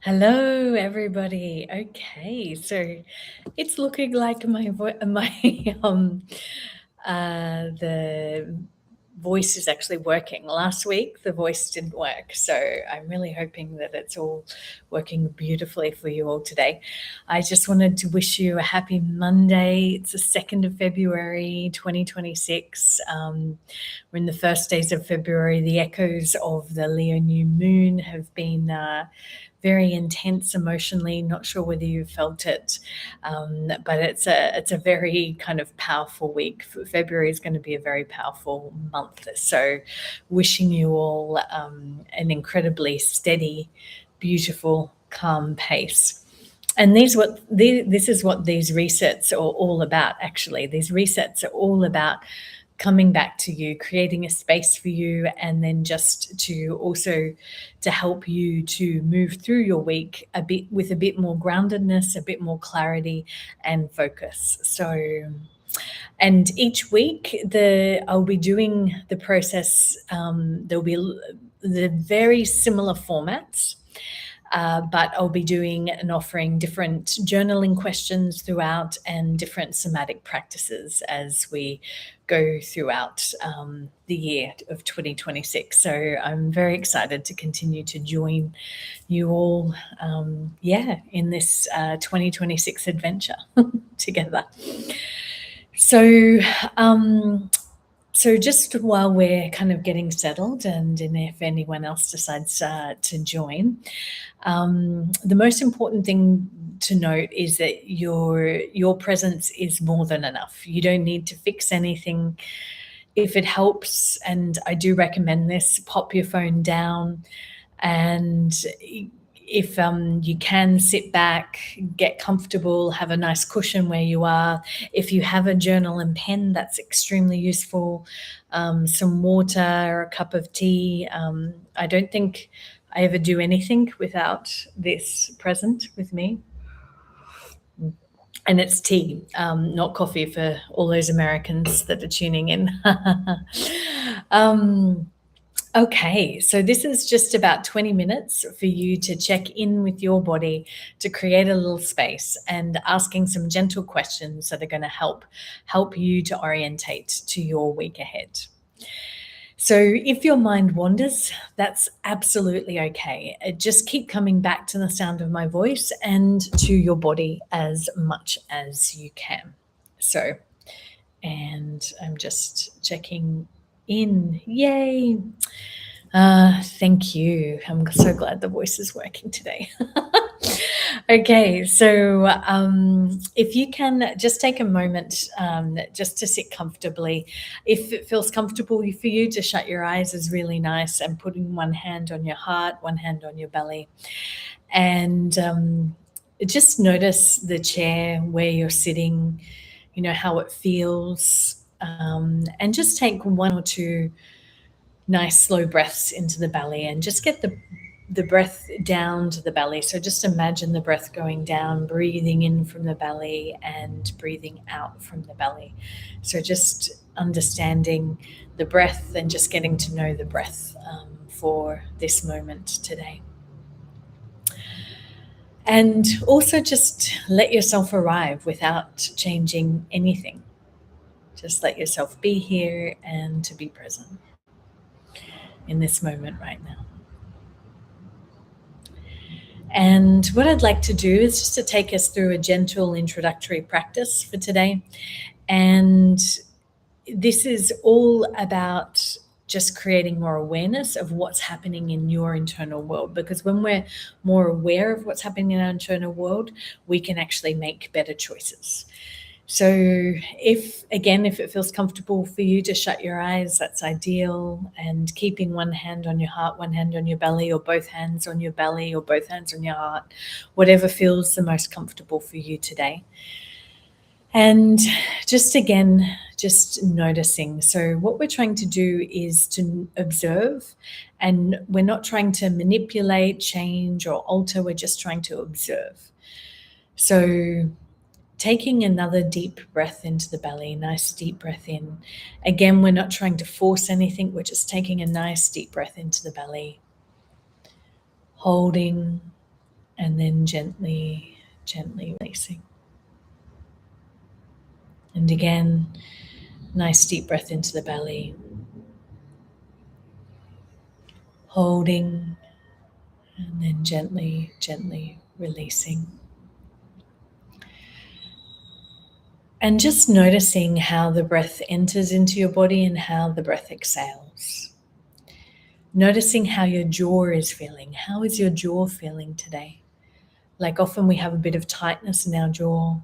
Hello, everybody. Okay, so it's looking like the voice is actually working. Last week the voice didn't work, so I'm really hoping that it's all working beautifully for you all today. I just wanted to wish you a happy Monday. It's the 2nd of February 2026. We're in the first days of February. The echoes of the Leo new moon have been very intense emotionally. Not sure whether you felt it, but it's a very kind of powerful week. February is going to be a very powerful month. So, wishing you all an incredibly steady, beautiful, calm pace. And this is what these resets are all about. Actually, these resets are all about coming back to you, creating a space for you, and then just to also to help you to move through your week a bit with a bit more groundedness, a bit more clarity and focus. So, and each week I'll be doing the process. There'll be the very similar formats, but I'll be doing and offering different journaling questions throughout and different somatic practices as we go throughout the year of 2026. So I'm very excited to continue to join you all, in this 2026 adventure together. So, so just while we're kind of getting settled, and if anyone else decides to join, the most important thing to note is that your presence is more than enough. You don't need to fix anything. If it helps, and I do recommend this, pop your phone down, and if you can sit back, get comfortable, have a nice cushion where you are. If you have a journal and pen, that's extremely useful. Some water or a cup of tea. I don't think I ever do anything without this present with me. And it's tea, not coffee for all those Americans that are tuning in. Okay, so this is just about 20 minutes for you to check in with your body, to create a little space, and asking some gentle questions that are going to help you to orientate to your week ahead. So if your mind wanders, that's absolutely okay. Just keep coming back to the sound of my voice and to your body as much as you can. So, and I'm just checking in. Yay. Thank you. I'm so glad the voice is working today. Okay, so if you can just take a moment just to sit comfortably. If it feels comfortable for you to shut your eyes is really nice, and putting one hand on your heart, one hand on your belly. And just notice the chair where you're sitting, how it feels. And just take one or two nice slow breaths into the belly, and just get the breath down to the belly. So just imagine the breath going down, breathing in from the belly and breathing out from the belly. So just understanding the breath and just getting to know the breath for this moment today. And also just let yourself arrive without changing anything. Just let yourself be here and to be present in this moment right now. And what I'd like to do is just to take us through a gentle introductory practice for today. And this is all about just creating more awareness of what's happening in your internal world. Because when we're more aware of what's happening in our internal world, we can actually make better choices. So if it feels comfortable for you to shut your eyes, that's ideal. And keeping one hand on your heart, one hand on your belly, or both hands on your belly, or both hands on your heart, whatever feels the most comfortable for you today. And just noticing. So what we're trying to do is to observe, and we're not trying to manipulate, change, or alter. We're just trying to observe. So taking another deep breath into the belly, nice deep breath in. Again, we're not trying to force anything. We're just taking a nice deep breath into the belly, holding and then gently, gently releasing. And again, nice deep breath into the belly, holding, and then gently, gently releasing. And just noticing how the breath enters into your body and how the breath exhales. Noticing how your jaw is feeling. How is your jaw feeling today? Like often we have a bit of tightness in our jaw.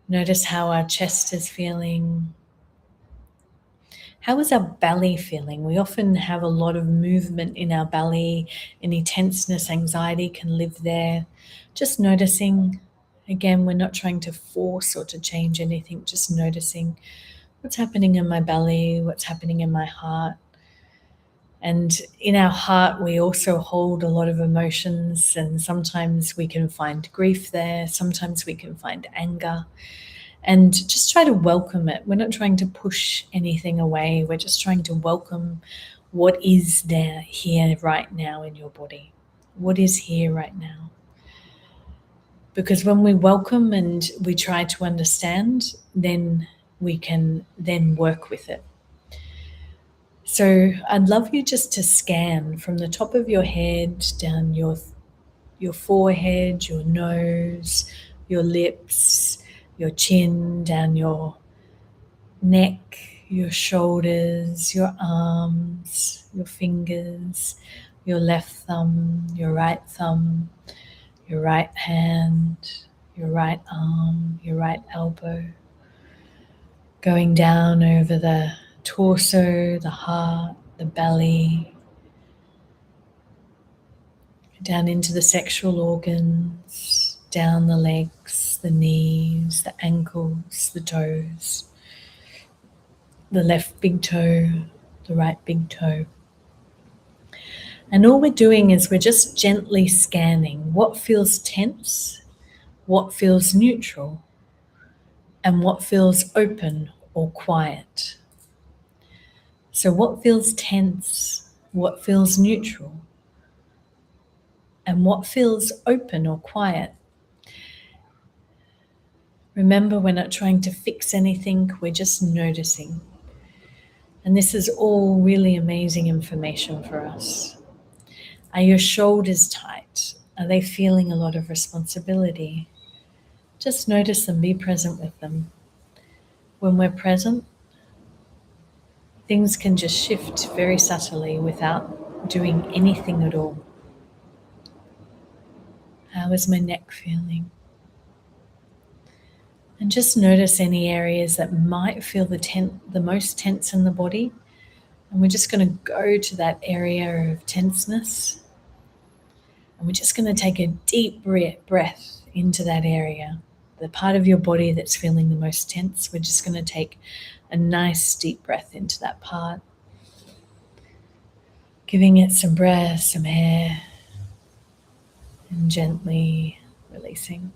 Notice how our chest is feeling. How is our belly feeling? We often have a lot of movement in our belly. Any tenseness, anxiety can live there. Just noticing. Again, we're not trying to force or to change anything, just noticing what's happening in my belly, what's happening in my heart. And in our heart, we also hold a lot of emotions, and sometimes we can find grief there, sometimes we can find anger. And just try to welcome it. We're not trying to push anything away, we're just trying to welcome what is there here right now in your body. What is here right now? Because when we welcome and we try to understand, then we can then work with it. So I'd love you just to scan from the top of your head down your forehead, your nose, your lips, your chin, down your neck, your shoulders, your arms, your fingers, your left thumb, your right thumb, your right hand, your right arm, your right elbow, going down over the torso, the heart, the belly, down into the sexual organs, down the legs, the knees, the ankles, the toes, the left big toe, the right big toe. And all we're doing is we're just gently scanning what feels tense, what feels neutral, and what feels open or quiet. So what feels tense, what feels neutral, and what feels open or quiet. Remember, we're not trying to fix anything, we're just noticing. And this is all really amazing information for us. Are your shoulders tight? Are they feeling a lot of responsibility? Just notice them, be present with them. When we're present, things can just shift very subtly without doing anything at all. How is my neck feeling? And just notice any areas that might feel the most tense in the body. And we're just going to go to that area of tenseness. And we're just going to take a deep breath into that area. The part of your body that's feeling the most tense, we're just going to take a nice deep breath into that part. Giving it some breath, some air, and gently releasing.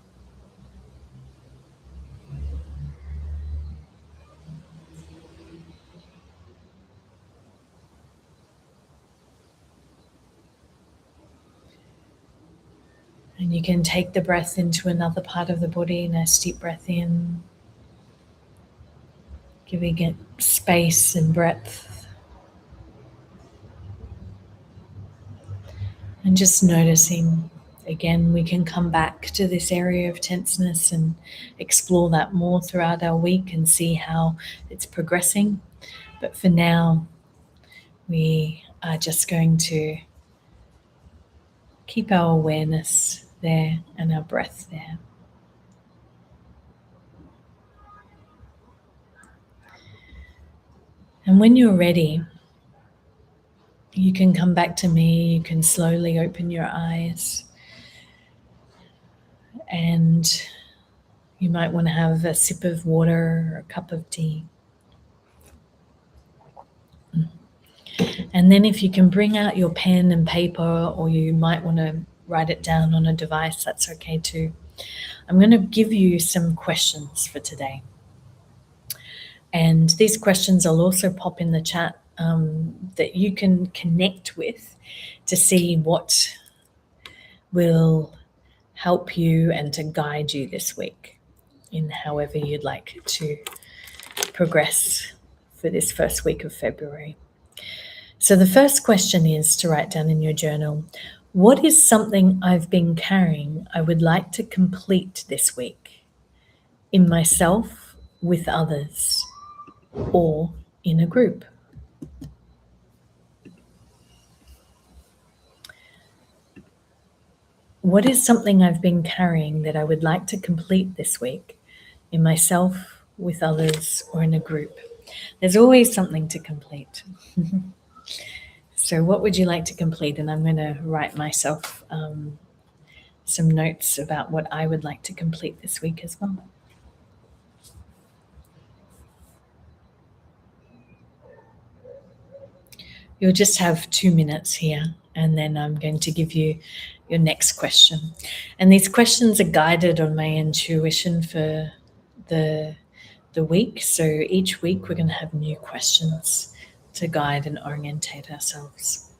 And you can take the breath into another part of the body, nice deep breath in, giving it space and breadth. And just noticing, again, we can come back to this area of tenseness and explore that more throughout our week and see how it's progressing. But for now, we are just going to keep our awareness there and our breath there. And when you're ready, you can come back to me, you can slowly open your eyes, and you might want to have a sip of water or a cup of tea. And then if you can bring out your pen and paper, or you might want to write it down on a device, that's okay too. I'm going to give you some questions for today. And these questions I'll also pop in the chat that you can connect with to see what will help you and to guide you this week in however you'd like to progress for this first week of February. So the first question is to write down in your journal, what is something I've been carrying I would like to complete this week in myself, with others, or in a group? What is something I've been carrying that I would like to complete this week in myself, with others, or in a group? There's always something to complete. So, what would you like to complete? And I'm going to write myself some notes about what I would like to complete this week as well. You'll just have 2 minutes here, and then I'm going to give you your next question. And these questions are guided on my intuition for the week. So each week we're going to have new questions to guide and orientate ourselves.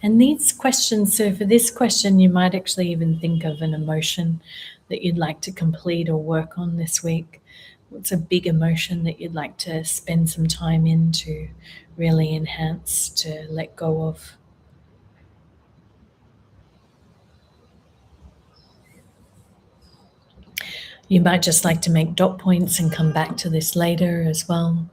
And these questions, so for this question, you might actually even think of an emotion that you'd like to complete or work on this week. What's a big emotion that you'd like to spend some time in to really enhance, to let go of? You might just like to make dot points and come back to this later as well.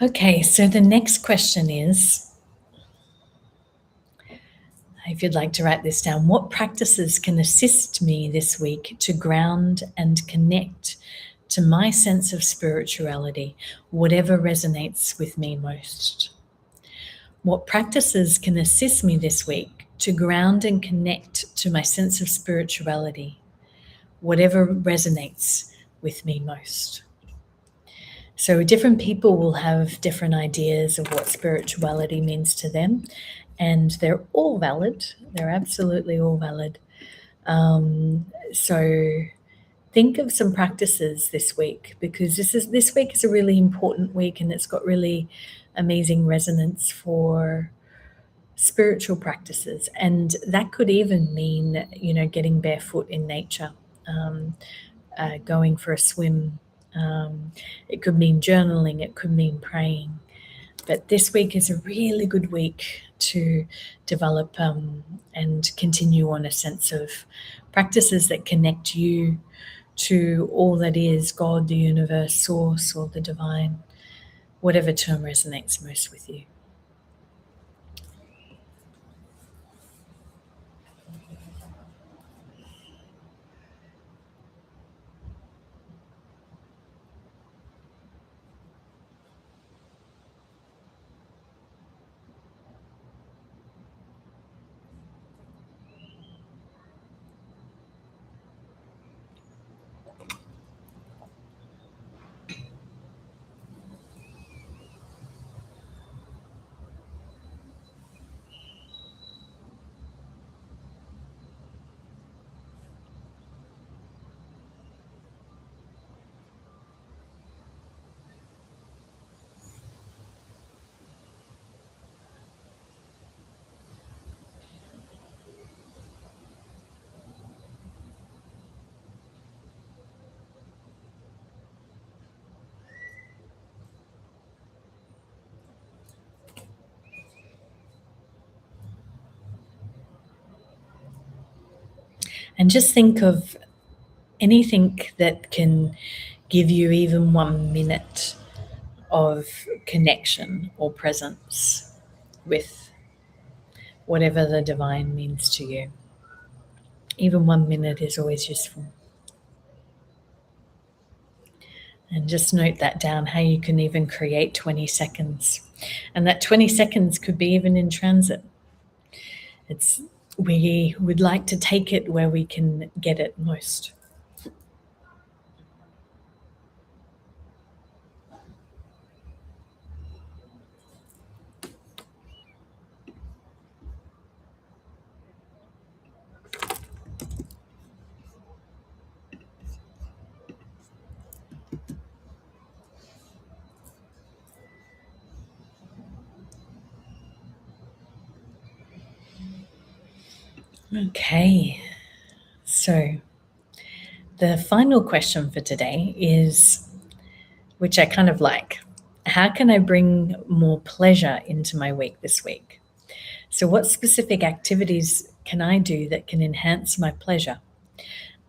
Okay, so the next question is, if you'd like to write this down, what practices can assist me this week to ground and connect to my sense of spirituality, whatever resonates with me most? What practices can assist me this week to ground and connect to my sense of spirituality, whatever resonates with me most? So, different people will have different ideas of what spirituality means to them, and they're all valid. They're absolutely all valid. So, think of some practices this week, because this week is a really important week, and it's got really amazing resonance for spiritual practices, and that could even mean, getting barefoot in nature, um, going for a swim. It could mean journaling, it could mean praying. But this week is a really good week to develop and continue on a sense of practices that connect you to all that is God, the universe, source, or the divine, whatever term resonates most with you. And just think of anything that can give you even 1 minute of connection or presence with whatever the divine means to you. Even 1 minute is always useful. And just note that down, how you can even create 20 seconds. And that 20 seconds could be even in transit. We would like to take it where we can get it most. Okay, so the final question for today is, which I kind of like, how can I bring more pleasure into my week this week? So, what specific activities can I do that can enhance my pleasure?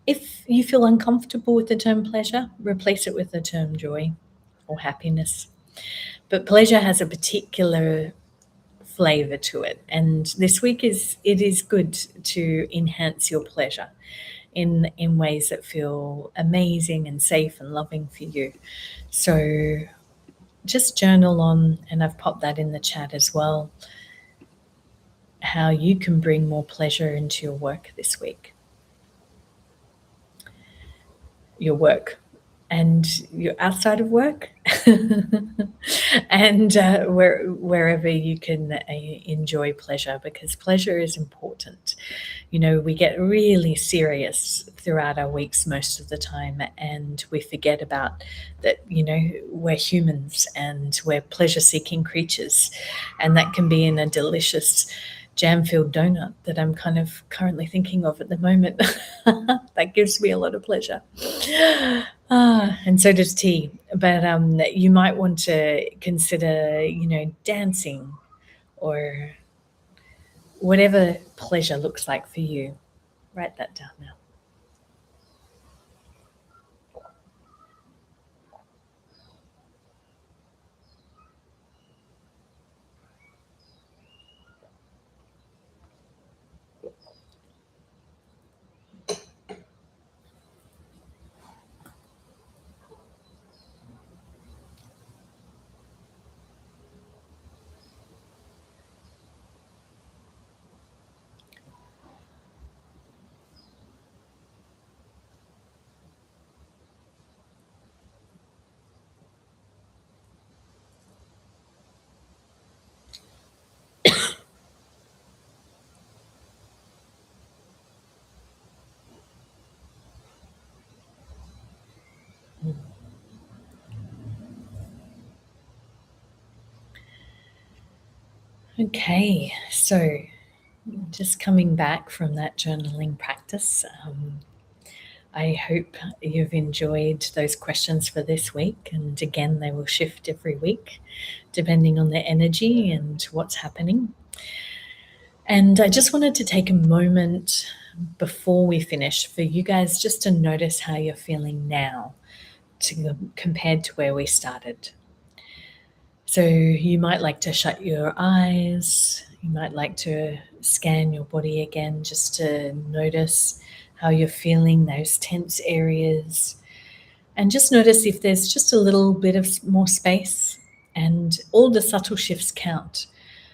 If you feel uncomfortable with the term pleasure, replace it with the term joy or happiness. But pleasure has a particular flavor to it, and this week it is good to enhance your pleasure in ways that feel amazing and safe and loving for you. So just journal on, and I've popped that in the chat as well, how you can bring more pleasure into your work this week. Your work and you're outside of work and wherever you can enjoy pleasure, because pleasure is important. You know, we get really serious throughout our weeks most of the time, and we forget about that, you know, we're humans and we're pleasure-seeking creatures, and that can be in a delicious jam-filled donut that I'm kind of currently thinking of at the moment. That gives me a lot of pleasure. And so does tea. But you might want to consider, you know, dancing or whatever pleasure looks like for you. Write that down now. Okay, so just coming back from that journaling practice, I hope you've enjoyed those questions for this week. And again, they will shift every week depending on the energy and what's happening. And I just wanted to take a moment before we finish for you guys just to notice how you're feeling now compared to where we started. So you might like to shut your eyes. You might like to scan your body again just to notice how you're feeling, those tense areas. And just notice if there's just a little bit of more space, and all the subtle shifts count.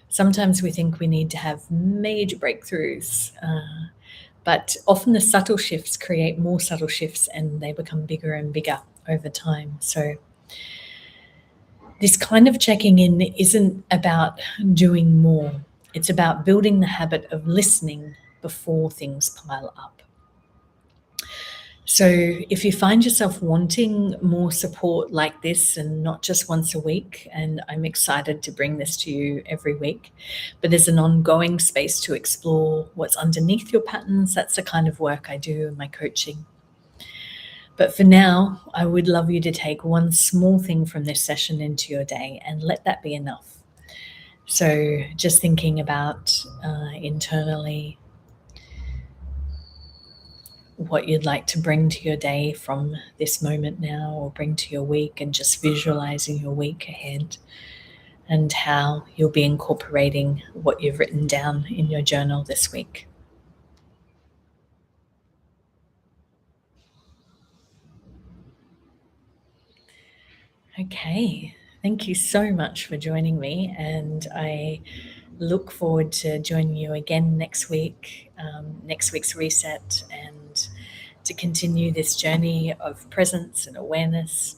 Sometimes we think we need to have major breakthroughs, but often the subtle shifts create more subtle shifts and they become bigger and bigger over time. So this kind of checking in isn't about doing more. It's about building the habit of listening before things pile up. So if you find yourself wanting more support like this, and not just once a week, and I'm excited to bring this to you every week, but there's an ongoing space to explore what's underneath your patterns. That's the kind of work I do in my coaching. But for now, I would love you to take one small thing from this session into your day and let that be enough. So just thinking about internally, what you'd like to bring to your day from this moment now, or bring to your week, and just visualizing your week ahead and how you'll be incorporating what you've written down in your journal this week. Okay, thank you so much for joining me, and I look forward to joining you again next week, next week's reset, and to continue this journey of presence and awareness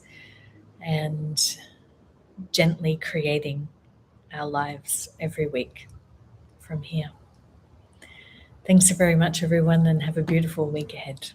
and gently creating our lives every week from here. Thanks so very much, everyone, and have a beautiful week ahead.